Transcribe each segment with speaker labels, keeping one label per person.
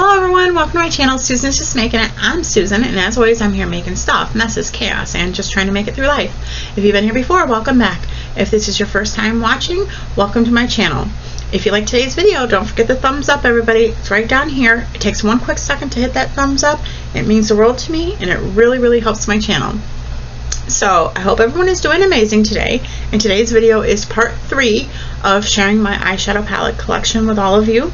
Speaker 1: Hello everyone, welcome to my channel. Susan's Just Making It. I'm Susan, and as always I'm here making stuff, messes, chaos, and just trying to make it through life. If you've been here before, welcome back. If this is your first time watching, welcome to my channel. If you like today's video, don't forget the thumbs up, everybody. It's right down here. It takes one quick second to hit that thumbs up. It means the world to me, and it really helps my channel. So I hope everyone is doing amazing today, and today's video is part 3 of sharing my eyeshadow palette collection with all of you.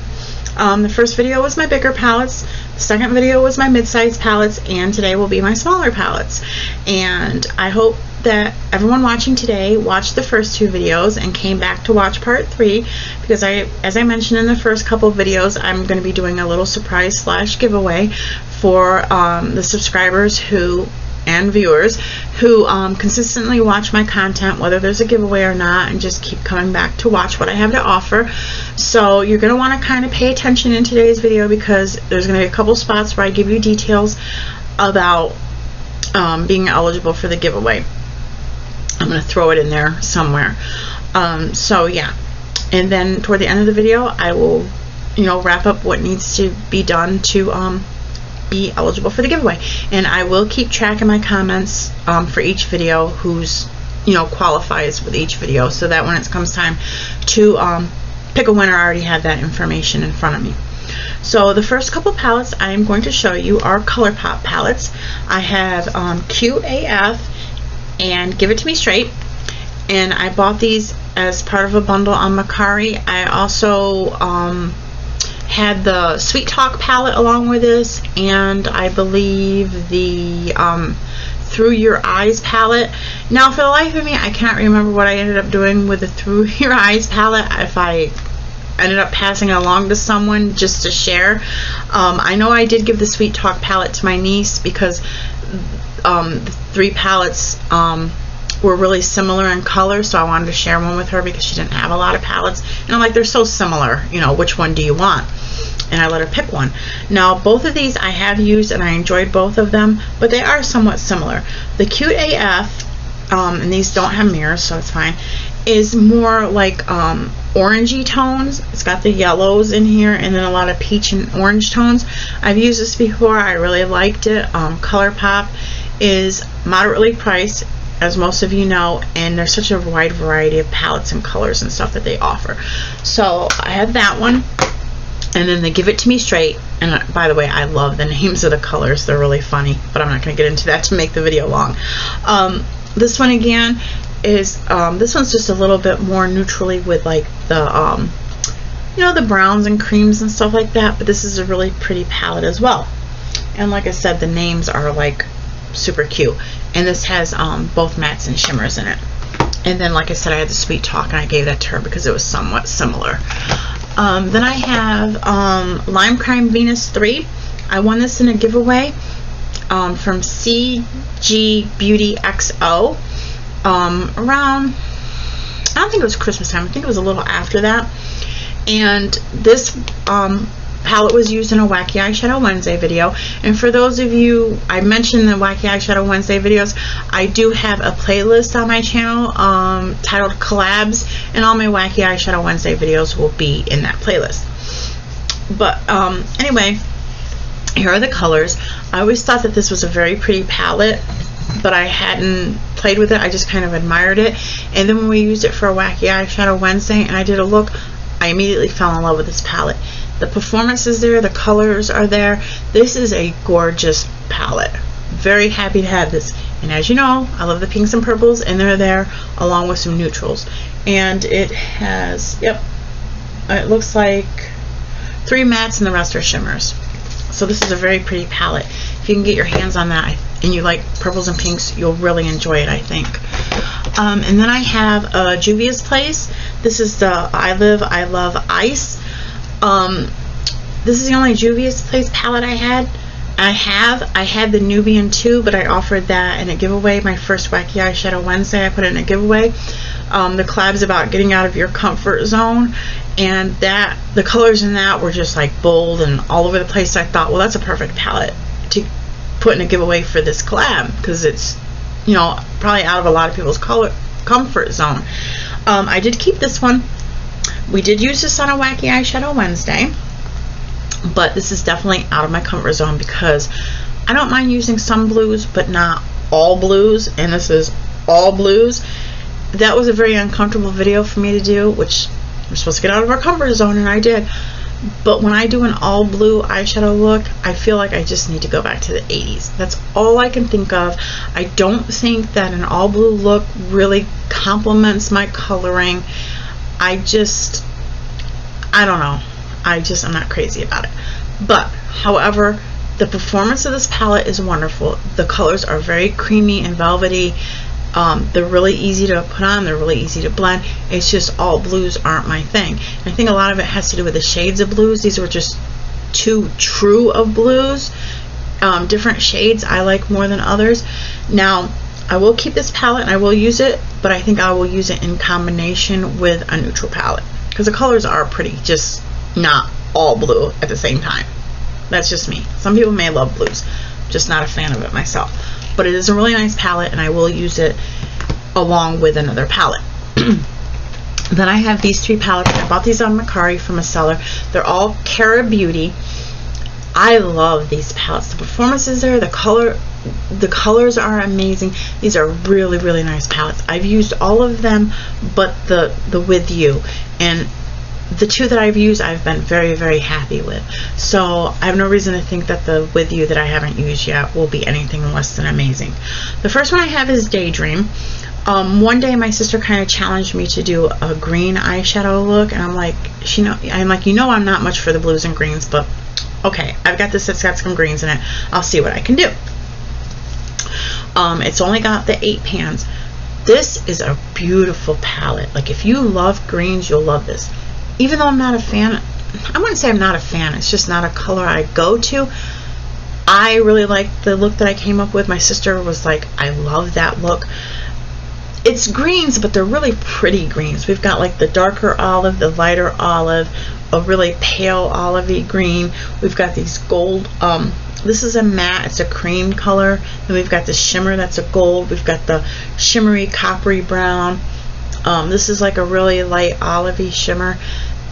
Speaker 1: The first video was my bigger palettes, the second video was my mid-size palettes, and today will be my smaller palettes. And I hope that everyone watching today watched the first 2 videos and came back to watch part 3, because as I mentioned in the first couple of videos, I'm going to be doing a little surprise / giveaway for the subscribers and viewers who consistently watch my content, whether there's a giveaway or not, and just keep coming back to watch what I have to offer. So you're going to want to kind of pay attention in today's video, because there's going to be a couple spots where I give you details about being eligible for the giveaway. I'm going to throw it in there somewhere. So yeah, and then toward the end of the video I will wrap up what needs to be done to be eligible for the giveaway, and I will keep track of my comments for each video, who's qualifies with each video, so that when it comes time to pick a winner, I already have that information in front of me. So the first couple palettes I'm going to show you are ColourPop palettes. I have Cute AF and Give It To Me Straight, and I bought these as part of a bundle on Mercari. I also had the Sweet Talk palette along with this, and I believe the Through Your Eyes palette. Now for the life of me, I can't remember what I ended up doing with the Through Your Eyes palette, if I ended up passing it along to someone just to share. I know I did give the Sweet Talk palette to my niece, because the 3 palettes were really similar in color, so I wanted to share one with her because she didn't have a lot of palettes, and I'm like, they're so similar, which one do you want? And I let her pick one. Now both of these I have used and I enjoyed both of them, but they are somewhat similar. The Cute AF, and these don't have mirrors, so it's fine, is more like orangey tones. It's got the yellows in here and then a lot of peach and orange tones. I've used this before, I really liked it. ColourPop is moderately priced, as most of you know, and there's such a wide variety of palettes and colors and stuff that they offer. So I have that one, and then they Give It To Me Straight. And by the way, I love the names of the colors, they're really funny, but I'm not going to get into that to make the video long. This one again is this one's just a little bit more neutrally with like the the browns and creams and stuff like that, but this is a really pretty palette as well. And like I said, the names are like super cute, and this has both mattes and shimmers in it. And then like I said, I had the Sweet Talk and I gave that to her because it was somewhat similar. Then I have Lime Crime Venus 3. I won this in a giveaway from CG Beauty XO around, I don't think it was Christmas time, I think it was a little after that. And this palette was used in a Wacky Eyeshadow Wednesday video, and for those of you, I mentioned the Wacky Eyeshadow Wednesday videos, I do have a playlist on my channel titled Collabs, and all my Wacky Eyeshadow Wednesday videos will be in that playlist. But anyway, here are the colors. I always thought that this was a very pretty palette, but I hadn't played with it, I just kind of admired it. And then when we used it for a Wacky Eyeshadow Wednesday and I did a look, I immediately fell in love with this palette. The performance is there, the colors are there. This is a gorgeous palette. Very happy to have this. And as you know, I love the pinks and purples, and they're there along with some neutrals. And it has, yep, it looks like 3 mattes and the rest are shimmers. So this is a very pretty palette. If you can get your hands on that and you like purples and pinks, you'll really enjoy it, I think. And then I have Juvia's Place. This is the I Love Ice. This is the only Juvia's Place palette I had. I had the Nubian too, but I offered that in a giveaway. My first Wacky Eyeshadow Wednesday, I put it in a giveaway. The collab's about getting out of your comfort zone, and that the colors in that were just like bold and all over the place. I thought, well, that's a perfect palette to put in a giveaway for this collab, because it's probably out of a lot of people's comfort zone. I did keep this one. We did use this on a Wacky Eyeshadow Wednesday. but this is definitely out of my comfort zone because I don't mind using some blues, but not all blues, and this is all blues. That was a very uncomfortable video for me to do, which we're supposed to get out of our comfort zone, and I did. But when I do an all blue eyeshadow look, I feel like I just need to go back to the 80s. That's all I can think of. I don't think that an all blue look really complements my coloring. I don't know. I'm not crazy about it. But, however, the performance of this palette is wonderful. The colors are very creamy and velvety. They're really easy to put on. They're really easy to blend. It's just all blues aren't my thing. And I think a lot of it has to do with the shades of blues. These were just too true of blues. Different shades I like more than others. Now, I will keep this palette and I will use it, but I think I will use it in combination with a neutral palette because the colors are pretty, just not all blue at the same time. That's just me. Some people may love blues. Just not a fan of it myself. But it is a really nice palette, and I will use it along with another palette. Then I have these 3 palettes. I bought these on Mercari from a seller. They're all Cara Beauty. I love these palettes. The performance is there. The colors are amazing. These are really, really nice palettes. I've used all of them but the With You, and the 2 that I've used I've been very, very happy with. So I have no reason to think that the With You that I haven't used yet will be anything less than amazing. The first one I have is Daydream. One day my sister kind of challenged me to do a green eyeshadow look, and I'm like, I'm not much for the blues and greens, but okay, I've got this that's got some greens in it. I'll see what I can do. It's only got the 8 pans. This is a beautiful palette. Like, if you love greens, you'll love this. Even though I'm not a fan, I wouldn't say I'm not a fan, it's just not a color I go to. I really like the look that I came up with. My sister was like, I love that look. It's greens, but they're really pretty greens. We've got like the darker olive, the lighter olive, a really pale olivey green. We've got these gold, this is a matte, it's a cream color. Then we've got the shimmer, that's a gold. We've got the shimmery coppery brown. This is like a really light olivey shimmer.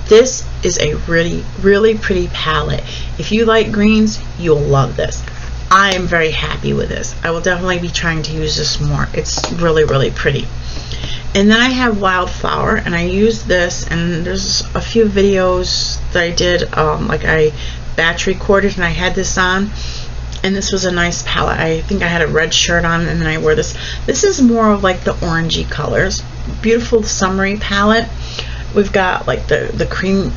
Speaker 1: This is a really, really pretty palette. If you like greens, you'll love this. I am very happy with this. I will definitely be trying to use this more. It's really, really pretty. And then I have Wildflower, and I use this, and there's a few videos that I did, like I batch recorded and I had this on, and this was a nice palette. I think I had a red shirt on and then I wore this. This is more of like the orangey colors. Beautiful summery palette. We've got like the cream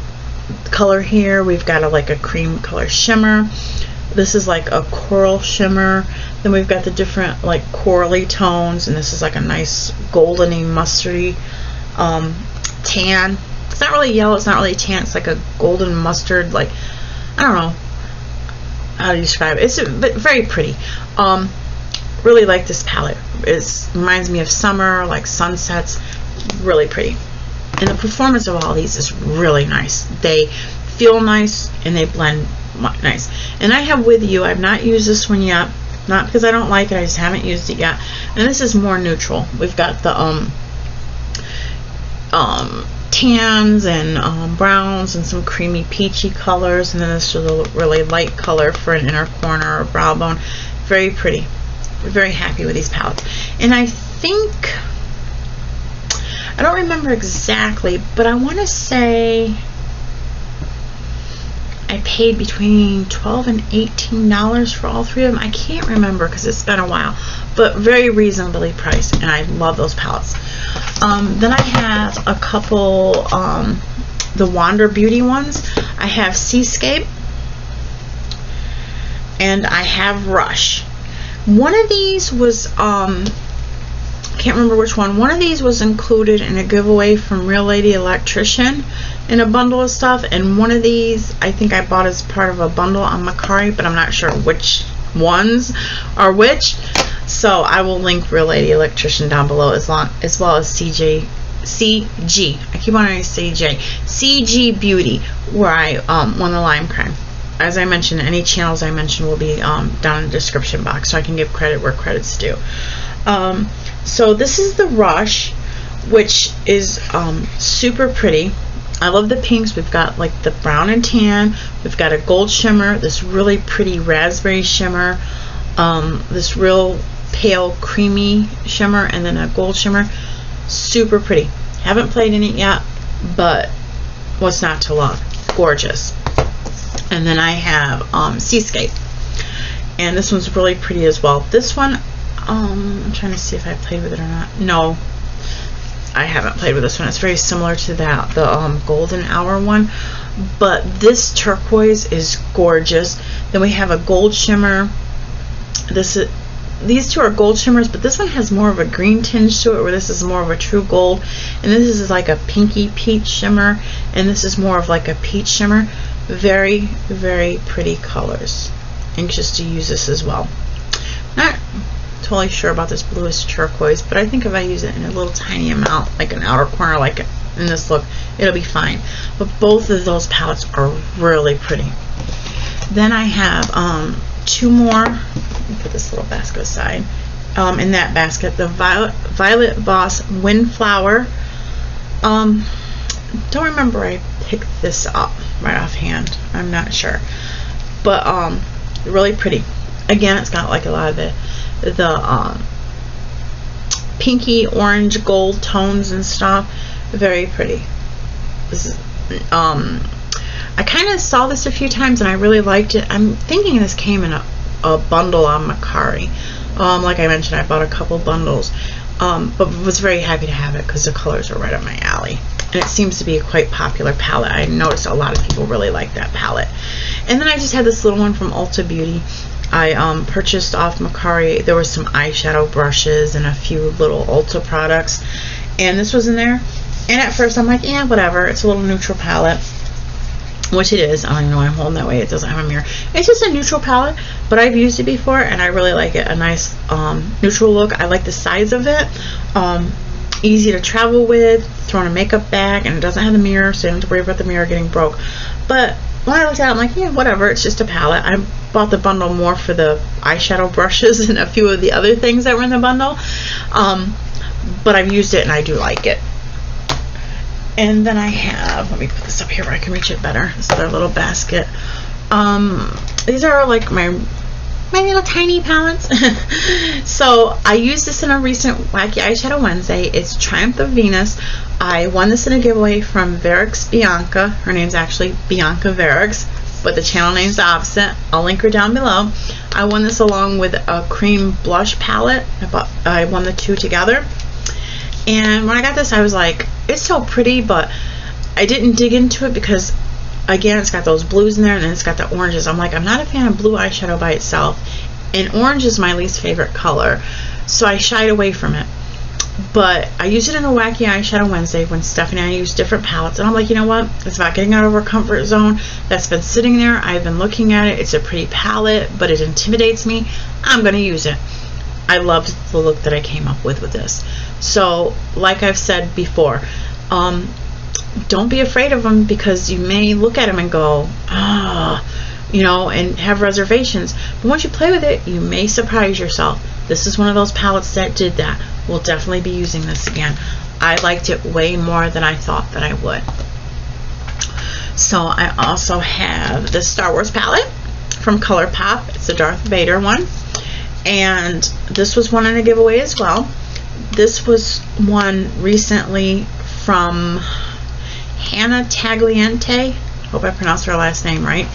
Speaker 1: color here. We've got like a cream color shimmer. This is like a coral shimmer. Then we've got the different like corally tones, and this is like a nice goldeny mustardy tan. It's not really yellow, it's not really tan, it's like a golden mustard, like, I don't know how to describe it. It's very pretty. Really like this palette. It reminds me of summer, like sunsets. Really pretty. And the performance of all these is really nice. They feel nice and they blend nice. And I have With You. I've not used this one yet. Not because I don't like it, I just haven't used it yet. And this is more neutral. We've got the tans and browns and some creamy peachy colors, and then this is a really light color for an inner corner or brow bone. Very pretty. Very happy with these palettes. And I think, I don't remember exactly, but I want to say I paid between $12 and $18 for all 3 of them. I can't remember because it's been a while, but very reasonably priced, and I love those palettes. Then I have a couple, the Wander Beauty ones. I have Seascape, and I have Rush. One of these was, can't remember which one. One of these was included in a giveaway from Real Lady Electrician in a bundle of stuff, and one of these I think I bought as part of a bundle on Mercari, but I'm not sure which ones are which. So I will link Real Lady Electrician down below, as well as CG. I keep wanting to say CG Beauty, where I won the Lime Crime. As I mentioned, any channels I mentioned will be down in the description box, so I can give credit where credit's due. So this is the Rush, which is super pretty. I love the pinks. We've got like the brown and tan. We've got a gold shimmer, this really pretty raspberry shimmer, this real pale creamy shimmer, and then a gold shimmer. Super pretty. Haven't played in it yet, but what's not to love? Gorgeous. And then I have Seascape, and this one's really pretty as well. This one, I'm trying to see if I played with it or not. No, I haven't played with this one. It's very similar to that, the golden hour one, but this turquoise is gorgeous. Then we have a gold shimmer. These two are gold shimmers, but this one has more of a green tinge to it, where this is more of a true gold, and this is like a pinky peach shimmer, and this is more of like a peach shimmer. Very, very pretty colors. Anxious to use this as well. Not totally sure about this bluish turquoise, but I think if I use it in a little tiny amount, like an outer corner, like in this look, it'll be fine. But both of those palettes are really pretty. Then I have two more. Let me put this little basket aside. In that basket, the Violet Voss Windflower. Don't remember I picked this up right offhand. I'm not sure, but really pretty. Again, it's got like a lot of the pinky orange gold tones and stuff. Very pretty. This is I kind of saw this a few times and I really liked it. I'm thinking this came in a bundle on Mercari. Like I mentioned, I bought a couple bundles, but was very happy to have it because the colors are right up my alley. And it seems to be a quite popular palette. I noticed a lot of people really like that palette. And then I just had this little one from Ulta Beauty. I purchased off Mercari. There was some eyeshadow brushes and a few little Ulta products, and this was in there. And at first I'm like, yeah, whatever. It's a little neutral palette, which it is. I don't even know why I'm holding that way. It doesn't have a mirror. It's just a neutral palette, but I've used it before and I really like it. A nice neutral look. I like the size of it. Easy to travel with, throw in a makeup bag, and it doesn't have the mirror, so you don't have to worry about the mirror getting broke. But when I looked at it, I'm like, yeah, whatever, it's just a palette. I bought the bundle more for the eyeshadow brushes and a few of the other things that were in the bundle. But I've used it and I do like it. And then I have, let me put this up here where I can reach it better. This other little basket. These are like my little tiny palettes. So I used this in a recent Wacky Eyeshadow Wednesday. It's Triumph of Venus. I won this in a giveaway from Verix Bianca. Her name's actually Bianca Verix, but the channel name's the opposite. I'll link her down below. I won this along with a cream blush palette. I won the two together. And when I got this, I was like, it's so pretty, but I didn't dig into it because, again, it's got those blues in there and then it's got the oranges. I'm like, I'm not a fan of blue eyeshadow by itself, and orange is my least favorite color, so I shied away from it. But I used it in a Wacky Eyeshadow Wednesday when Stephanie and I used different palettes, and I'm like, you know what, it's about getting out of our comfort zone. That's been sitting there, I've been looking at it, it's a pretty palette, but it intimidates me. I'm going to use it. I loved the look that I came up with this. So like I've said before, don't be afraid of them, because you may look at them and go, you know, and have reservations. But once you play with it, you may surprise yourself. This is one of those palettes that did that. We'll definitely be using this again. I liked it way more than I thought that I would. So I also have the Star Wars palette from ColourPop. It's the Darth Vader one. And this was one in a giveaway as well. This was one recently from Hannah Tagliente. Hope I pronounced her last name right.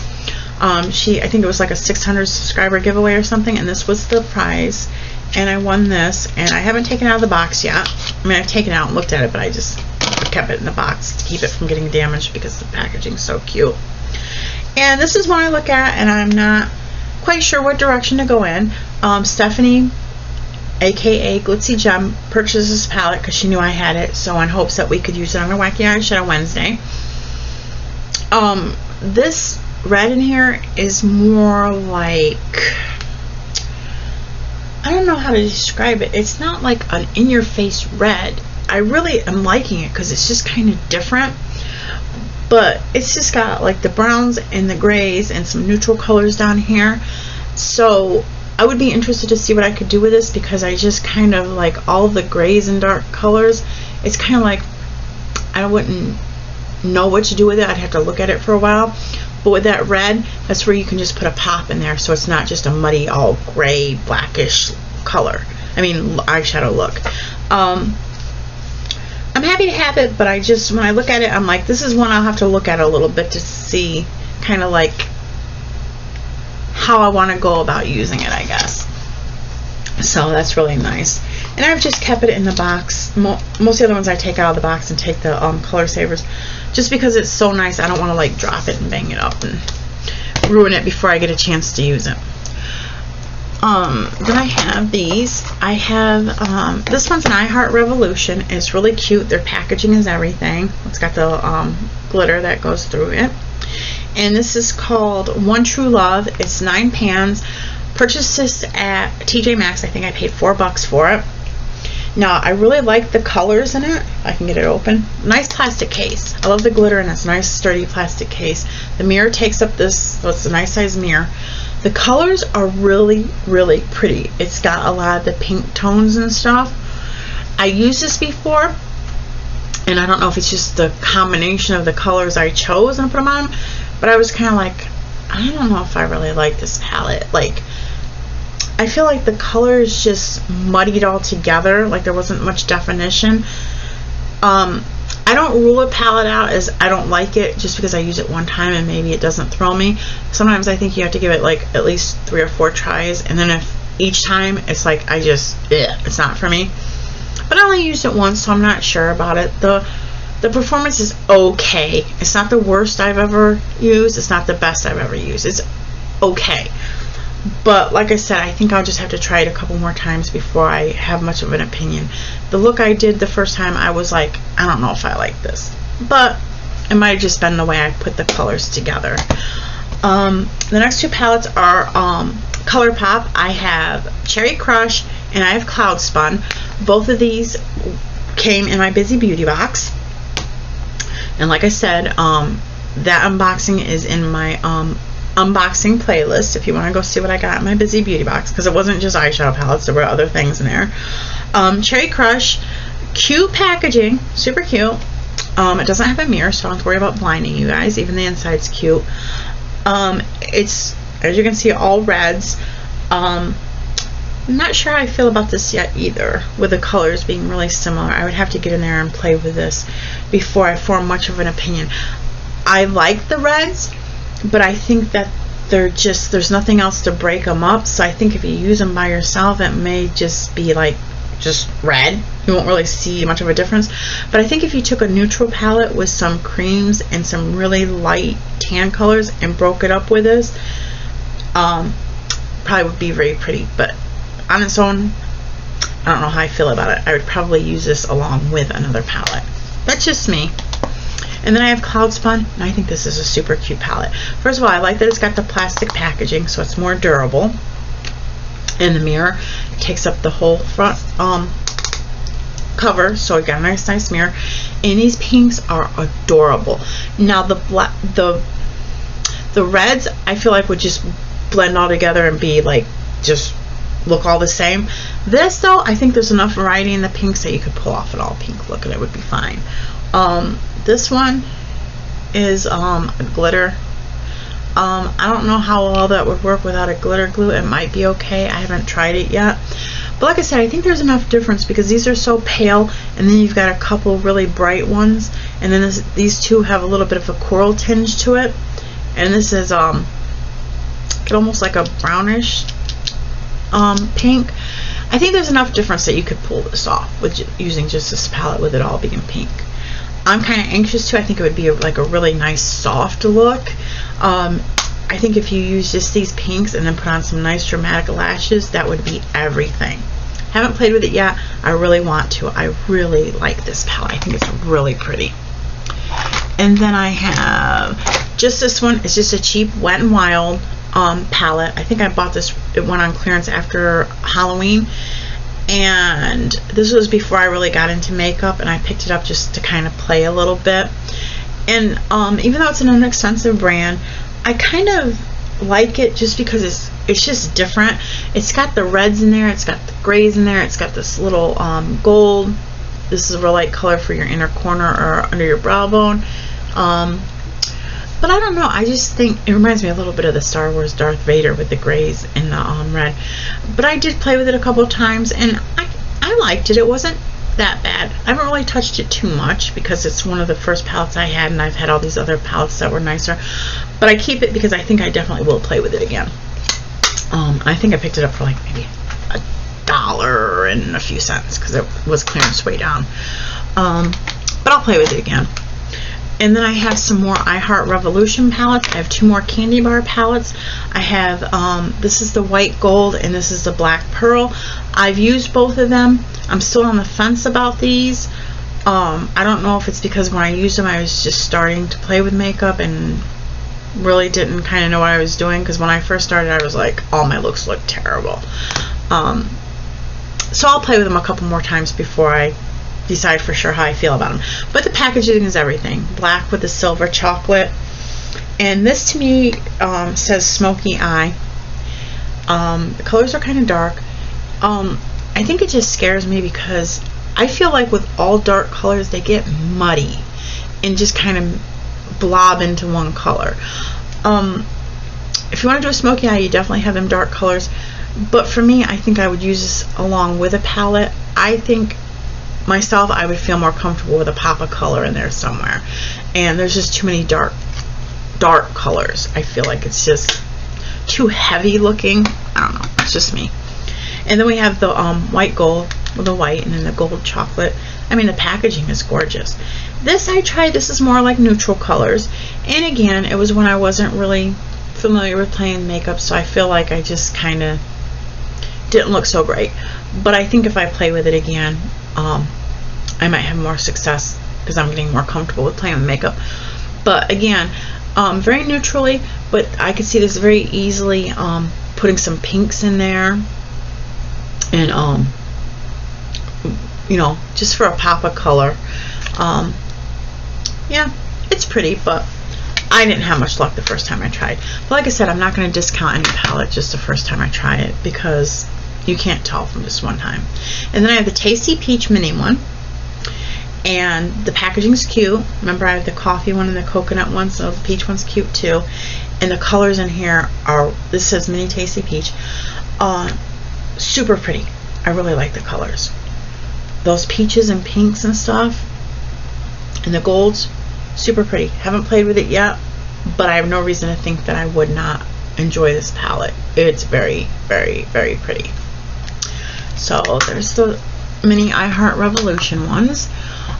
Speaker 1: I think it was like a 600 subscriber giveaway or something, and this was the prize, and I won this. And I haven't taken it out of the box yet. I mean, I've taken it out and looked at it, but I just kept it in the box to keep it from getting damaged because the packaging's so cute. And this is one I look at and I'm not quite sure what direction to go in. Stephanie, aka Glitzy Gem, purchased this palette because she knew I had it, so in hopes that we could use it on a Wacky Eyeshadow Wednesday. This red in here is more like, I don't know how to describe it. It's not like an in-your-face red. I really am liking it because it's just kind of different, but it's just got like the browns and the grays and some neutral colors down here. So I would be interested to see what I could do with this, because I just kind of like all the grays and dark colors. It's kind of like, I wouldn't know what to do with it. I'd have to look at it for a while. But with that red, that's where you can just put a pop in there, so it's not just a muddy, all gray, blackish color. I mean, eyeshadow look. I'm happy to have it, but I just, when I look at it, I'm like, this is one I'll have to look at a little bit to see kind of like how I want to go about using it, I guess. So that's really nice. And I've just kept it in the box. Most of the other ones I take out of the box and take the color savers, just because it's so nice. I don't want to like drop it and bang it up and ruin it before I get a chance to use it. Then I have these. I have this one's an I Heart Revolution. It's really cute. Their packaging is everything. It's got the glitter that goes through it. And this is called One True Love. It's 9 pans. Purchased this at TJ Maxx. I think I paid $4 for it. Now, I really like the colors in it. I can get it open. Nice plastic case. I love the glitter, and it's a nice sturdy plastic case. The mirror takes up this, so it's a nice size mirror. The colors are really, really pretty. It's got a lot of the pink tones and stuff. I used this before, and I don't know if it's just the combination of the colors I chose and put them on, but I was kind of like, I don't know if I really like this palette. Like, I feel like the colors just muddied all together, like there wasn't much definition. I don't rule a palette out as I don't like it just because I use it one time and maybe it doesn't throw me. Sometimes I think you have to give it like at least 3 or 4 tries, and then if each time it's like it's not for me. But I only used it once, so I'm not sure about it. The performance is okay. It's not the worst I've ever used. It's not the best I've ever used. It's okay. But like I said, I think I'll just have to try it a couple more times before I have much of an opinion. The look I did the first time, I was like, I don't know if I like this. But it might have just been the way I put the colors together. The next 2 palettes are ColourPop. I have Cherry Crush and I have Cloud Spun. Both of these came in my Busy Beauty box. And like I said, that unboxing is in my unboxing playlist if you want to go see what I got in my Busy Beauty box, because it wasn't just eyeshadow palettes, there were other things in there. Cherry Crush, cute packaging, super cute. It doesn't have a mirror, so I don't have to worry about blinding you guys. Even the inside's cute. It's, as you can see, all reds. I'm not sure how I feel about this yet either, with the colors being really similar. I would have to get in there and play with this before I form much of an opinion. I like the reds, but I think that there's nothing else to break them up, so I think if you use them by yourself, it may just be like just red. You won't really see much of a difference. But I think if you took a neutral palette with some creams and some really light tan colors and broke it up with this, probably would be very pretty. But on its own, I don't know how I feel about it. I would probably use this along with another palette. That's just me. And then I have Cloud Spun, and I think this is a super cute palette. First of all, I like that it's got the plastic packaging, so it's more durable. And the mirror takes up the whole front cover, so you got a nice mirror. And these pinks are adorable. Now the reds, I feel like would just blend all together and be like just look all the same. This though, I think there's enough variety in the pinks that you could pull off an all pink look and it would be fine. This one is a glitter. I don't know how well that would work without a glitter glue. It might be okay. I haven't tried it yet. But like I said, I think there's enough difference because these are so pale, and then you've got a couple really bright ones, and then these two have a little bit of a coral tinge to it, and this is almost like a brownish pink. I think there's enough difference that you could pull this off with using just this palette with it all being pink. I'm kind of anxious too. I think it would be like a really nice soft look. I think if you use just these pinks and then put on some nice dramatic lashes, that would be everything. Haven't played with it yet. I really want to. I really like this palette. I think it's really pretty. And then I have just this one. It's just a cheap Wet n Wild palette. I think I bought this, it went on clearance after Halloween, and this was before I really got into makeup, and I picked it up just to kind of play a little bit. And even though it's an inexpensive brand, I kind of like it just because it's just different. It's got the reds in there, it's got the grays in there, it's got this little gold. This is a real light color for your inner corner or under your brow bone. But I don't know, I just think it reminds me a little bit of the Star Wars Darth Vader with the grays and the red. But I did play with it a couple of times, and I liked it. It wasn't that bad. I haven't really touched it too much because it's one of the first palettes I had, and I've had all these other palettes that were nicer. But I keep it because I think I definitely will play with it again. I think I picked it up for like maybe $1 and a few cents because it was clearance way down. But I'll play with it again. And then I have some more I Heart Revolution palettes. I have 2 more candy bar palettes. I have, this is the white gold and this is the black pearl. I've used both of them. I'm still on the fence about these. I don't know if it's because when I used them I was just starting to play with makeup and really didn't kind of know what I was doing, because when I first started I was like, all my looks look terrible. So I'll play with them a couple more times before I decide for sure how I feel about them. But the packaging is everything. Black with the silver chocolate. And this to me says Smoky Eye. The colors are kind of dark. I think it just scares me because I feel like with all dark colors they get muddy and just kind of blob into one color. If you want to do a smoky eye, you definitely have them dark colors. But for me, I think I would use this along with a palette. I think myself I would feel more comfortable with a pop of color in there somewhere, and there's just too many dark colors. I feel like it's just too heavy looking. I don't know, it's just me. And then we have the white gold with the white and then the gold chocolate. I mean, the packaging is gorgeous. This I tried. This is more like neutral colors, and again it was when I wasn't really familiar with playing makeup, so I feel like I just kind of didn't look so great. But I think if I play with it again, I might have more success because I'm getting more comfortable with playing with makeup. But again, very neutrally, but I could see this very easily putting some pinks in there, and you know, just for a pop of color. Yeah, it's pretty, but I didn't have much luck the first time I tried. But like I said, I'm not going to discount any palette just the first time I try it, because you can't tell from just one time. And then I have the Tasty Peach mini one, and the packaging's cute. Remember, I have the coffee one and the coconut one, so the peach one's cute too. And the colors in here are, this says Mini Tasty Peach, super pretty. I really like the colors. Those peaches and pinks and stuff, and the golds, super pretty. Haven't played with it yet, but I have no reason to think that I would not enjoy this palette. It's very, very, very pretty. So there's the mini I Heart Revolution ones.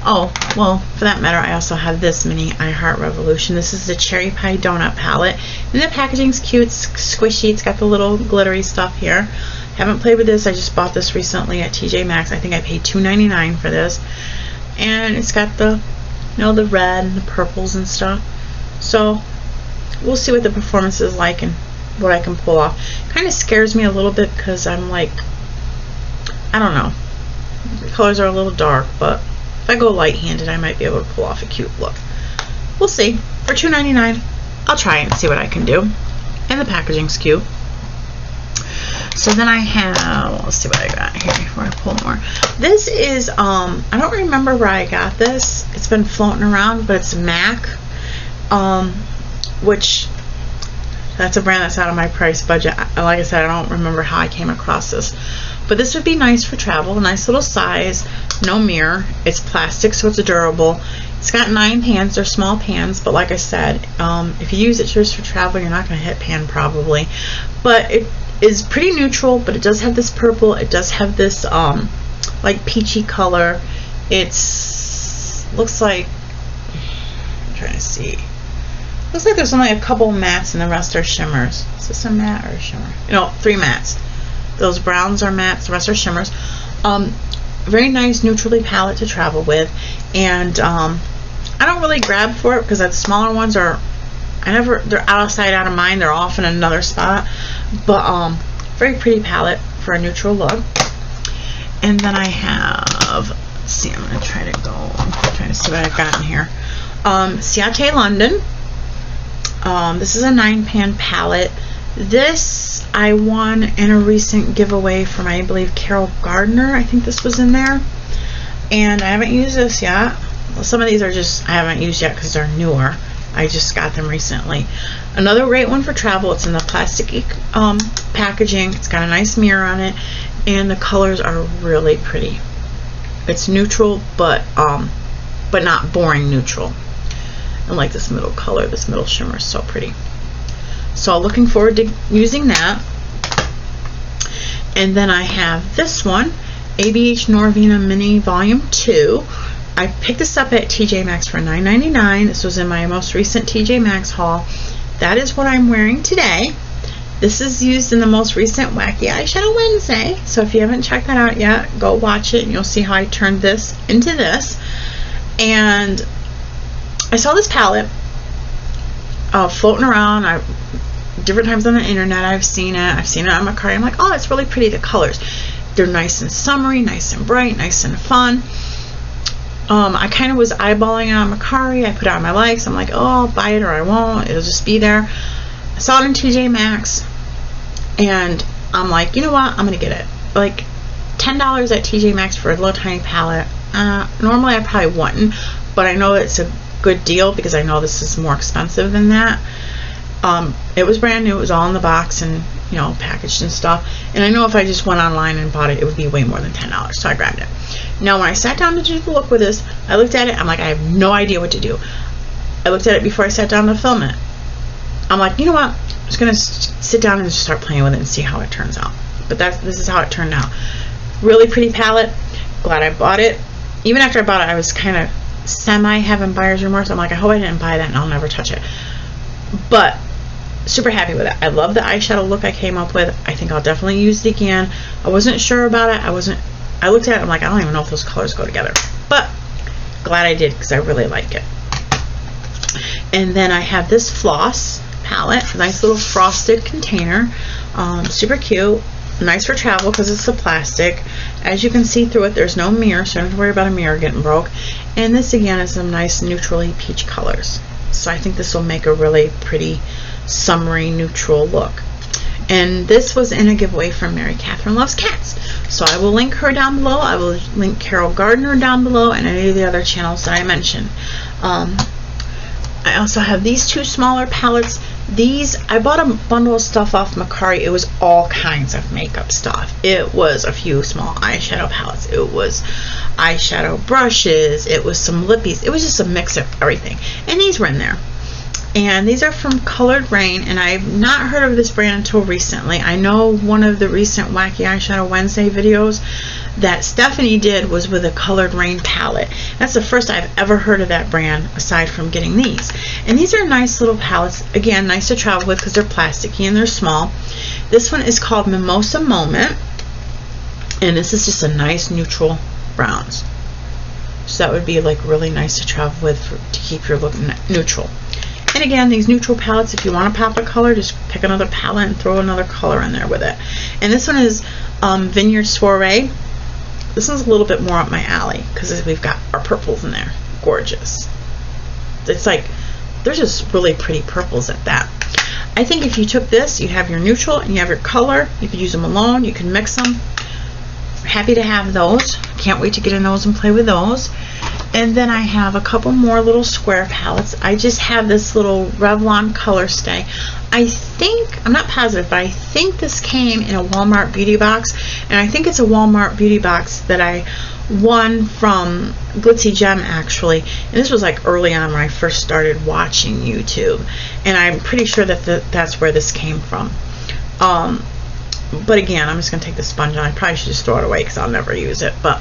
Speaker 1: Oh, well, for that matter, I also have this mini I Heart Revolution. This is the Cherry Pie Donut palette, and the packaging's cute. It's squishy. It's got the little glittery stuff here. Haven't played with this. I just bought this recently at TJ Maxx. I think I paid $2.99 for this, and it's got the, you know, the red and the purples and stuff. So we'll see what the performance is like and what I can pull off. Kind of scares me a little bit because I'm like, I don't know, the colors are a little dark, but if I go light-handed I might be able to pull off a cute look. We'll see. For $2.99 I'll try and see what I can do. And the packaging's cute. So then I have, let's see what I got here before I pull more. This is, I don't remember where I got this. It's been floating around, but it's MAC, which, that's a brand that's out of my price budget. Like I said, I don't remember how I came across this. But this would be nice for travel. Nice little size, no mirror. It's plastic, so it's durable. It's got 9 pans. They're small pans, but like I said, if you use it just for travel, you're not going to hit pan probably. But it is pretty neutral, but it does have this purple. It does have this like peachy color. It's looks like, I'm trying to see. Looks like there's only a couple mattes and the rest are shimmers. Is this a matte or a shimmer? No, 3 mattes. Those browns are mattes, the rest are shimmers. Very nice neutrally palette to travel with, and I don't really grab for it because the smaller ones are, they're out of sight, out of mind. They're off in another spot. But very pretty palette for a neutral look. And then I have, let's see, I'm gonna try to go, I'm trying to see what I've got in here. Ciate London. This is a 9-pan palette. This I won in a recent giveaway from, I believe, Carol Gardner. I think this was in there. And I haven't used this yet. Some of these are just I haven't used yet because they're newer. I just got them recently. Another great one for travel. It's in the plastic packaging. It's got a nice mirror on it, and the colors are really pretty. It's neutral, but not boring neutral. I like this middle color. This middle shimmer is so pretty. So looking forward to using that. And then I have this one, ABH Norvina Mini Volume 2. I picked this up at TJ Maxx for $9.99. This was in my most recent TJ Maxx haul. That is what I'm wearing today. This is used in the most recent Wacky Eyeshadow Wednesday. So if you haven't checked that out yet, go watch it and you'll see how I turned this into this. And I saw this palette floating around different times on the internet. I've seen it on Mercari. I'm like, oh, it's really pretty. The colors, they're nice and summery, nice and bright, nice and fun. I kind of was eyeballing it on Mercari. I put it on my likes. I'm like, oh, I'll buy it or I won't. It'll just be there. I saw it in TJ Maxx, and I'm like, you know what? I'm gonna get it. Like $10 at TJ Maxx for a little tiny palette. Normally I probably wouldn't, but I know it's a good deal because I know this is more expensive than that. It was brand new. It was all in the box and, you know, packaged and stuff. And I know if I just went online and bought it, it would be way more than $10. So I grabbed it. Now, when I sat down to do the look with this, I looked at it. I'm like, I have no idea what to do. I looked at it before I sat down to film it. I'm like, you know what? I'm just going to sit down and just start playing with it and see how it turns out. But this is how it turned out. Really pretty palette. Glad I bought it. Even after I bought it, I was kind of having buyer's remorse. I'm like, I hope I didn't buy that and I'll never touch it. But super happy with it. I love the eyeshadow look I came up with. I think I'll definitely use it again. I wasn't sure about it. I looked at it, I'm like, I don't even know if those colors go together. But glad I did because I really like it. And then I have this floss palette. Nice little frosted container. Super cute. Nice for travel because it's a plastic. As you can see through it, there's no mirror, so I don't have to worry about a mirror getting broke. And this again is some nice neutrally peach colors. So I think this will make a really pretty summery neutral look. And this was in a giveaway from Mary Catherine Loves Cats. So I will link her down below. I will link Carol Gardner down below and any of the other channels that I mentioned. I also have these two smaller palettes. These, I bought a bundle of stuff off Mercari. It was all kinds of makeup stuff. It was a few small eyeshadow palettes. It was eyeshadow brushes. It was some lippies. It was just a mix of everything. And these were in there. And these are from Colored Rain, and I've not heard of this brand until recently. I know one of the recent Wacky Eyeshadow Wednesday videos that Stephanie did was with a Colored Rain palette. That's the first I've ever heard of that brand aside from getting these. And these are nice little palettes. Again, nice to travel with because they're plasticky and they're small. This one is called Mimosa Moment, and this is just a nice neutral browns. So that would be like really nice to travel with to keep your look neutral. And again, these neutral palettes, if you want to pop a color, just pick another palette and throw another color in there with it. And this one is Vineyard Soiree. This one's a little bit more up my alley because we've got our purples in there. Gorgeous. It's like, they're just really pretty purples at that. I think if you took this, you have your neutral and you have your color. You could use them alone. You can mix them. Happy to have those. Can't wait to get in those and play with those. And then I have a couple more little square palettes. I just have this little Revlon Color Stay. I think, I'm not positive, but I think this came in a Walmart beauty box. And I think it's a Walmart beauty box that I won from Glitzy Gem actually. And this was like early on when I first started watching YouTube. And I'm pretty sure that that's where this came from. But again, I'm just going to take the sponge on. I probably should just throw it away because I'll never use it. But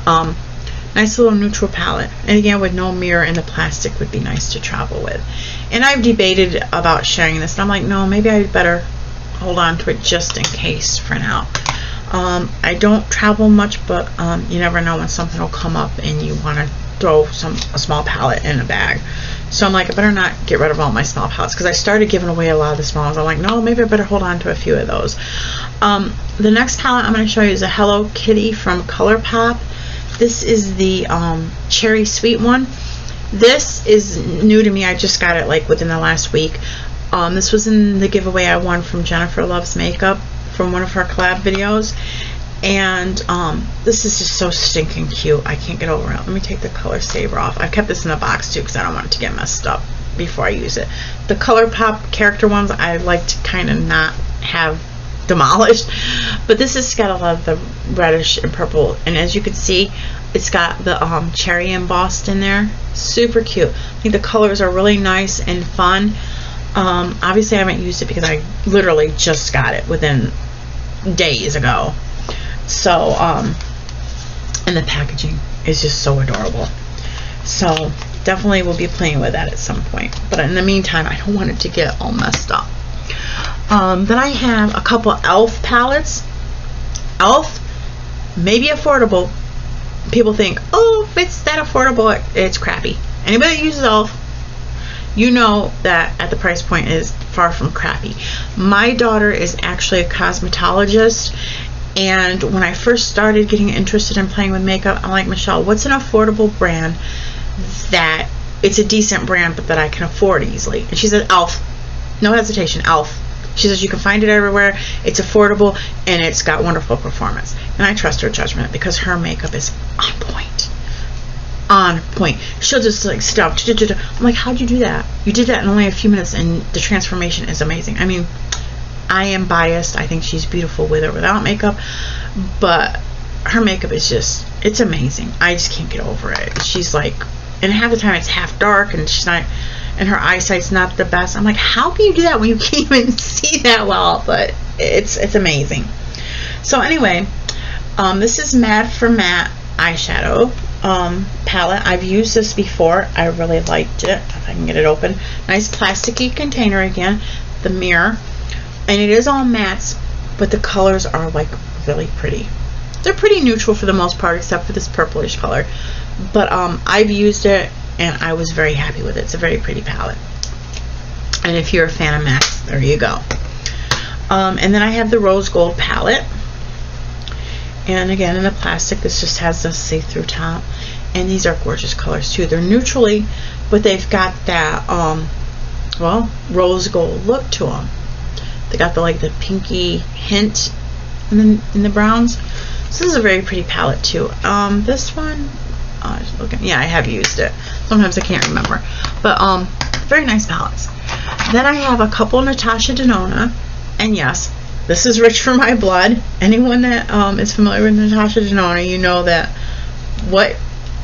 Speaker 1: nice little neutral palette. And again, with no mirror, and the plastic would be nice to travel with. And I've debated about sharing this. And I'm like, no, maybe I'd better hold on to it just in case for now. I don't travel much, but you never know when something will come up and you want to throw a small palette in a bag. So I'm like, I better not get rid of all my small palettes because I started giving away a lot of the small ones. I'm like, no, maybe I better hold on to a few of those. The next palette I'm going to show you is a Hello Kitty from ColourPop. This is the Cherry Sweet one. This is new to me. I just got it like within the last week. This was in the giveaway I won from Jennifer Loves Makeup from one of her collab videos. And this is just so stinking cute. I can't get over it. Let me take the color saver off. I've kept this in the box too because I don't want it to get messed up before I use it. The ColourPop character ones I like to kind of not have demolished, but this has got a lot of the reddish and purple, and as you can see, it's got the cherry embossed in there. Super cute. I think the colors are really nice and fun. Obviously I haven't used it because I literally just got it within days ago. So and the packaging is just so adorable. So definitely will be playing with that at some point, but in the meantime I don't want it to get all messed up. Then I have a couple e.l.f. palettes. e.l.f. may be affordable. People think, oh, if it's that affordable, it's crappy. Anybody that uses e.l.f., you know that at the price point is far from crappy. My daughter is actually a cosmetologist, and when I first started getting interested in playing with makeup, I'm like, Michelle, what's an affordable brand that it's a decent brand but that I can afford easily? And she said e.l.f. No hesitation, e.l.f. She says you can find it everywhere, it's affordable, and it's got wonderful performance. And I trust her judgment because her makeup is on point. On point. She'll just like stop. I'm like, how'd you do that? You did that in only a few minutes, and the transformation is amazing. I mean, I am biased. I think she's beautiful with or without makeup, but her makeup is just, it's amazing. I just can't get over it. She's like, and half the time it's half dark, and she's not, and her eyesight's not the best. I'm like, how can you do that when you can't even see that well? But it's amazing. So anyway, this is Mad for Matte eyeshadow palette. I've used this before. I really liked it. If I can get it open. Nice plasticky container again. The mirror. And it is all mattes, but the colors are like really pretty. They're pretty neutral for the most part, except for this purplish color. But I've used it, and I was very happy with it. It's a very pretty palette. And if you're a fan of mattes, there you go. And then I have the rose gold palette. And again, in the plastic, this just has the see-through top. And these are gorgeous colors too. They're neutrally, but they've got that, well, rose gold look to them. They got the like the pinky hint in the browns. So this is a very pretty palette too. This one, just looking, yeah, I have used it. Sometimes I can't remember, but very nice palettes. Then I have a couple Natasha Denona, and yes, this is rich for my blood. Anyone that is familiar with Natasha Denona, you know that what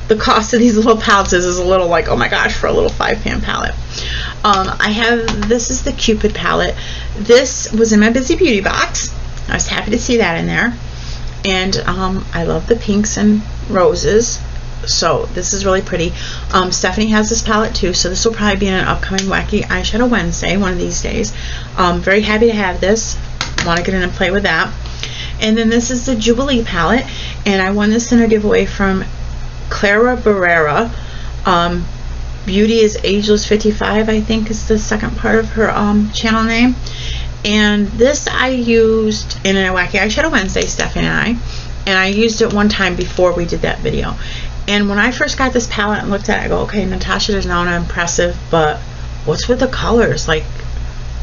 Speaker 1: the cost of these little palettes is a little like, oh my gosh, for a little 5-pan palette. I have, this is the Cupid palette. This was in my Busy Beauty box. I was happy to see that in there. And I love the pinks and roses. So this is really pretty. Stephanie has this palette too, so this will probably be in an upcoming Wacky Eyeshadow Wednesday one of these days. Very happy to have this. Want to get in and play with that. And then this is the Jubilee palette, and I won this in a giveaway from Clara Barrera. Beauty is Ageless 55, I think is the second part of her channel name. And this I used in a Wacky Eyeshadow Wednesday, Stephanie and I used it one time before we did that video. And when I first got this palette and looked at it, I go, okay, Natasha Denona, impressive, but what's with the colors? Like,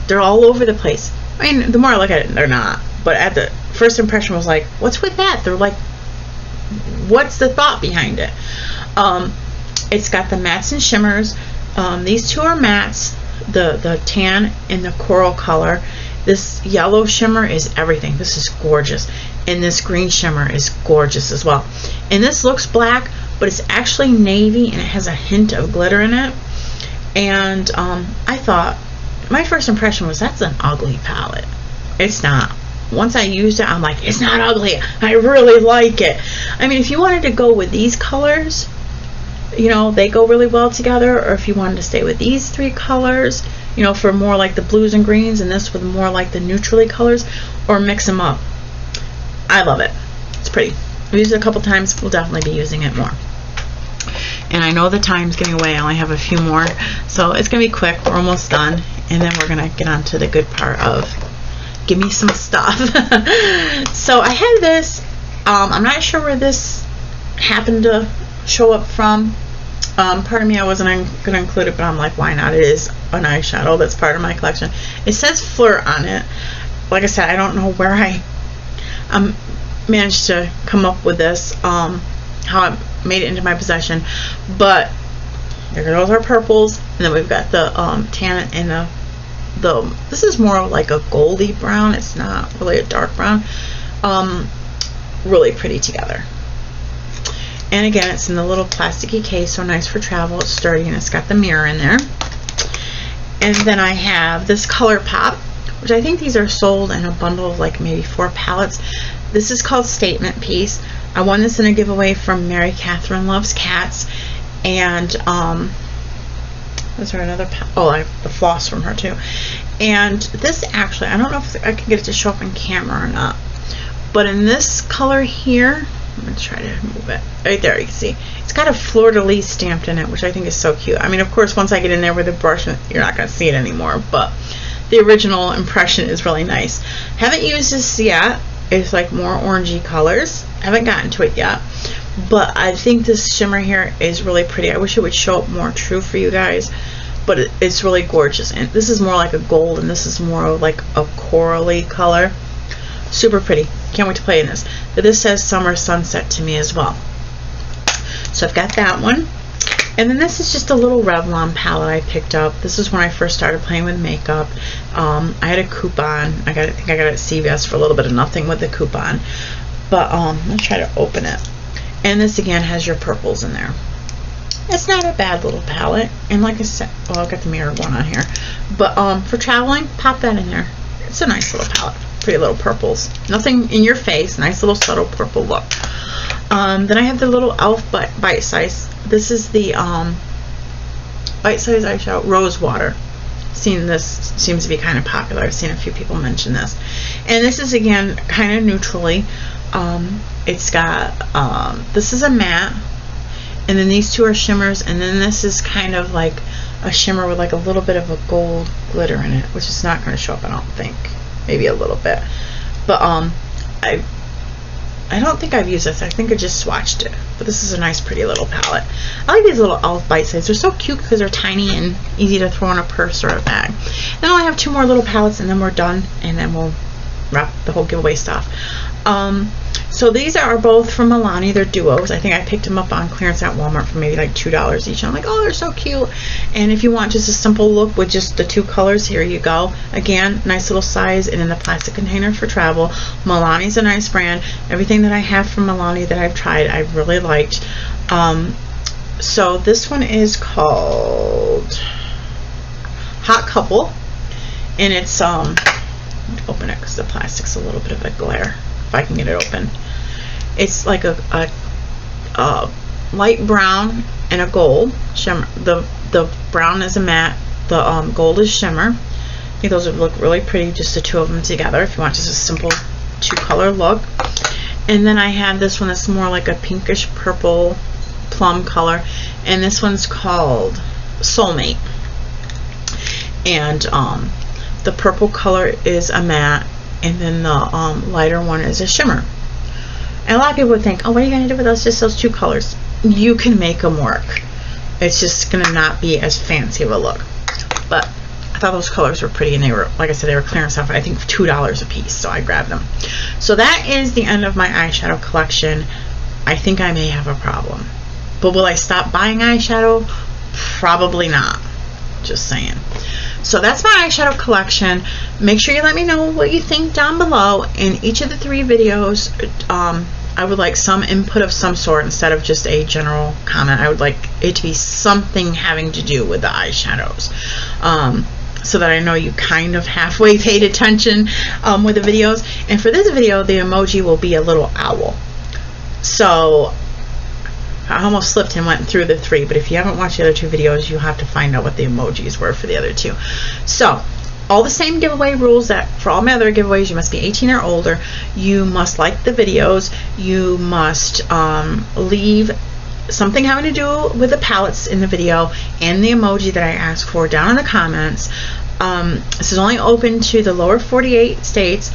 Speaker 1: they're all over the place. I mean, the more I look at it, they're not. But at the first impression was like, what's with that? They're like, what's the thought behind it? It's got the mattes and shimmers. These two are mattes, the tan and the coral color. This yellow shimmer is everything. This is gorgeous. And this green shimmer is gorgeous as well. And this looks black, but it's actually navy, and it has a hint of glitter in it. And I thought, my first impression was, that's an ugly palette. It's not. Once I used it, I'm like, it's not ugly. I really like it. I mean, if you wanted to go with these colors, you know, they go really well together. Or if you wanted to stay with these three colors, you know, for more like the blues and greens, and this with more like the neutrally colors, or mix them up. I love it. It's pretty. I've used it a couple times. We'll definitely be using it more. And I know the time's getting away. I only have a few more, so it's gonna be quick. We're almost done, and then we're gonna get on to the good part of give me some stuff. So I have this. I'm not sure where this happened to show up from. Part of me, I wasn't gonna include it, but I'm like, why not? It is an eyeshadow that's part of my collection. It says Flirt on it. Like I said, I don't know where managed to come up with this, how I made it into my possession. But there goes our purples, and then we've got the tan and the this is more like a goldy brown. It's not really a dark brown. Really pretty together. And again, it's in the little plasticky case, so nice for travel. It's sturdy, and it's got the mirror in there. And then I have this Color Pop, which I think these are sold in a bundle of like maybe 4 palettes. This is called Statement Piece. I won this in a giveaway from Mary Catherine Loves Cats. And was there another I have the floss from her too. And this actually, I don't know if I can get it to show up on camera or not, but in this color here, I'm going to try to move it. Right there, you can see. It's got a fleur-de-lis stamped in it, which I think is so cute. I mean, of course, once I get in there with a brush, you're not going to see it anymore, but the original impression is really nice. Haven't used this yet. It's like more orangey colors. Haven't gotten to it yet, but I think this shimmer here is really pretty. I wish it would show up more true for you guys, but it's really gorgeous. And this is more like a gold, and this is more like a corally color. Super pretty. Can't wait to play in this. But this says Summer Sunset to me as well. So I've got that one. And then this is just a little Revlon palette I picked up. This is when I first started playing with makeup. I had a coupon. I think I got it at CVS for a little bit of nothing with the coupon. But let's try to open it. And this again has your purples in there. It's not a bad little palette. And like I said, well, I've got the mirror one on here. But for traveling, pop that in there. It's a nice little palette. Pretty little purples. Nothing in your face. Nice little subtle purple look. Then I have the little e.l.f. Bite Size. This is the Bite Size Eyeshadow Rose Water. Seen this, seems to be kind of popular. I've seen a few people mention this. And this is again kind of neutrally. It's got this is a matte, and then these two are shimmers, and then this is kind of like a shimmer with like a little bit of a gold glitter in it, which is not going to show up, I don't think. Maybe a little bit, but I don't think I've used this. I think I just swatched it, but this is a nice pretty little palette. I like these little e.l.f. Bite Size. They're so cute because they're tiny and easy to throw in a purse or a bag. Then I only have 2 more little palettes, and then we're done, and then we'll wrap the whole giveaway stuff. So these are both from Milani. They're duos. I think I picked them up on clearance at Walmart for maybe like $2 each. And I'm like, oh, they're so cute. And if you want just a simple look with just the 2 colors, here you go. Again, nice little size and in the plastic container for travel. Milani's a nice brand. Everything that I have from Milani that I've tried, I've really liked. So this one is called Hot Couple. And it's, open it because the plastic's a little bit of a glare. If I can get it open. It's like a light brown and a gold shimmer. The brown is a matte, the gold is shimmer. I think those would look really pretty, just the 2 of them together if you want just a simple 2 color look. And then I have this one that's more like a pinkish purple plum color, and this one's called Soulmate. And the purple color is a matte, and then the lighter one is a shimmer. And a lot of people would think, oh, what are you going to do with those, just those 2 colors? You can make them work. It's just going to not be as fancy of a look. But I thought those colors were pretty, and they were, like I said, they were clearance off, I think, $2 a piece, so I grabbed them. So that is the end of my eyeshadow collection. I think I may have a problem. But will I stop buying eyeshadow? Probably not. Just saying. So that's my eyeshadow collection. Make sure you let me know what you think down below. In each of the 3 videos, I would like some input of some sort instead of just a general comment. I would like it to be something having to do with the eyeshadows, so that I know you kind of halfway paid attention with the videos. And for this video, the emoji will be a little owl. So I almost slipped and went through the 3, but if you haven't watched the other 2 videos, you'll have to find out what the emojis were for the other 2. So all the same giveaway rules that for all my other giveaways. You must be 18 or older. You must like the videos. You must leave something having to do with the palettes in the video and the emoji that I asked for down in the comments. This is only open to the lower 48 states.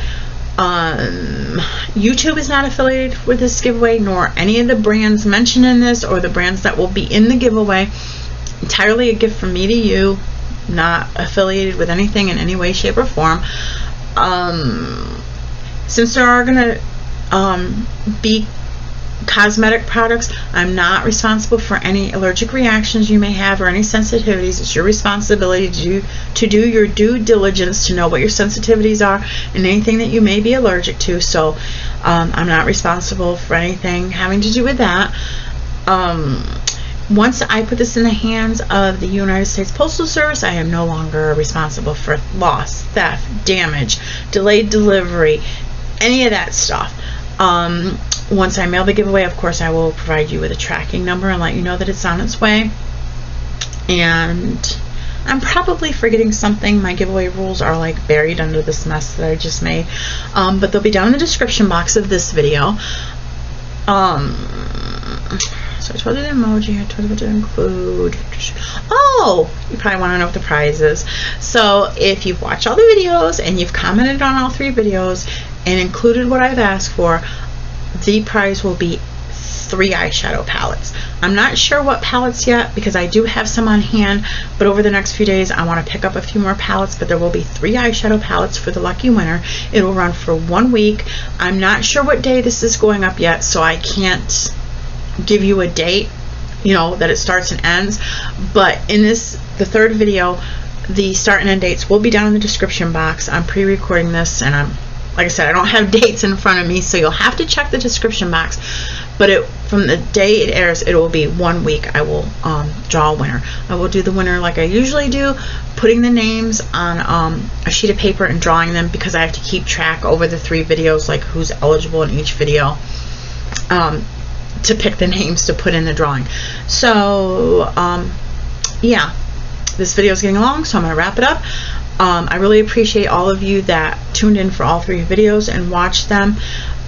Speaker 1: YouTube is not affiliated with this giveaway, nor any of the brands mentioned in this or the brands that will be in the giveaway. Entirely a gift from me to you, not affiliated with anything in any way, shape, or form. Since there are going to be cosmetic products. I'm not responsible for any allergic reactions you may have or any sensitivities. It's your responsibility to do your due diligence to know what your sensitivities are and anything that you may be allergic to. So I'm not responsible for anything having to do with that. Once I put this in the hands of the United States Postal Service, I am no longer responsible for loss, theft, damage, delayed delivery, any of that stuff. Once I mail the giveaway, of course, I will provide you with a tracking number and let you know that it's on its way. And I'm probably forgetting something. My giveaway rules are like buried under this mess that I just made. But they'll be down in the description box of this video. So I told you the emoji, I told you what to include. Oh, you probably want to know what the prize is. So if you've watched all the videos and you've commented on all 3 videos and included what I've asked for, the prize will be 3 eyeshadow palettes. I'm not sure what palettes yet because I do have some on hand, but over the next few days I want to pick up a few more palettes, but there will be 3 eyeshadow palettes for the lucky winner. It will run for 1 week. I'm not sure what day this is going up yet, so I can't give you a date, you know, that it starts and ends. But in this, the 3rd video, the start and end dates will be down in the description box. I'm pre-recording this, and like I said, I don't have dates in front of me, so you'll have to check the description box. But from the day it airs, it will be 1 week. I will draw a winner. I will do the winner like I usually do, putting the names on a sheet of paper and drawing them, because I have to keep track over the 3 videos, like who's eligible in each video, to pick the names to put in the drawing. So yeah, this video is getting long, so I'm going to wrap it up. I really appreciate all of you that tuned in for all 3 videos and watched them.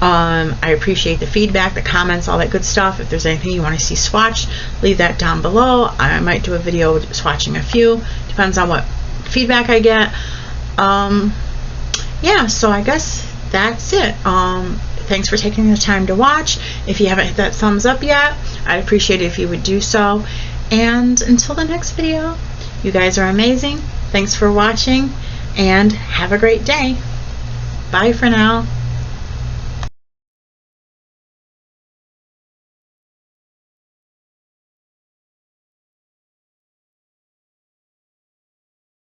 Speaker 1: I appreciate the feedback, the comments, all that good stuff. If there's anything you want to see swatched, leave that down below. I might do a video swatching a few. Depends on what feedback I get. Yeah, so I guess that's it. Thanks for taking the time to watch. If you haven't hit that thumbs up yet, I'd appreciate it if you would do so. And until the next video, you guys are amazing. Thanks for watching, and have a great day. Bye for now.